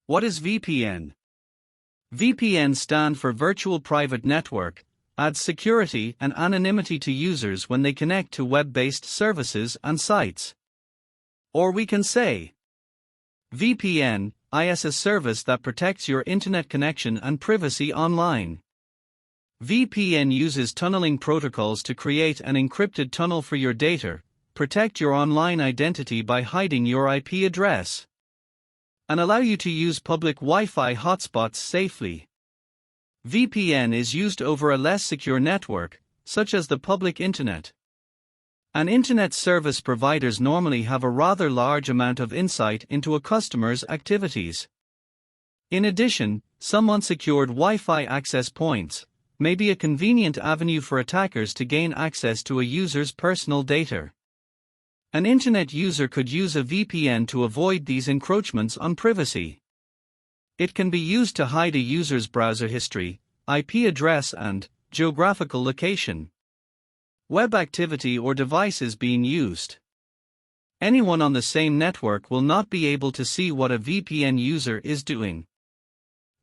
What is VPN? VPN stand for Virtual Private Network, adds security and anonymity to users when they connect to web-based services and sites. Or we can say, VPN is a service that protects your internet connection and privacy online. VPN uses tunneling protocols to create an encrypted tunnel for your data, protect your online identity by hiding your IP address, and allow you to use public Wi-Fi hotspots safely. VPN is used over a less secure network, such as the public internet. And internet service providers normally have a rather large amount of insight into a customer's activities. In addition, some unsecured Wi-Fi access points may be a convenient avenue for attackers to gain access to a user's personal data. An internet user could use a VPN to avoid these encroachments on privacy. It can be used to hide a user's browser history, IP address and geographical location, web activity or devices being used. Anyone on the same network will not be able to see what a VPN user is doing.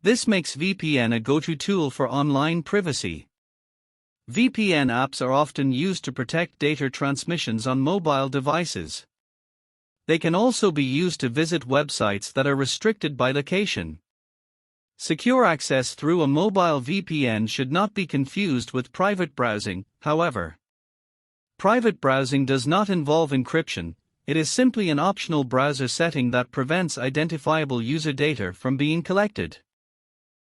This makes VPN a go-to tool for online privacy. VPN apps are often used to protect data transmissions on mobile devices. They can also be used to visit websites that are restricted by location. Secure access through a mobile VPN should not be confused with private browsing, however. Private browsing does not involve encryption, it is simply an optional browser setting that prevents identifiable user data from being collected.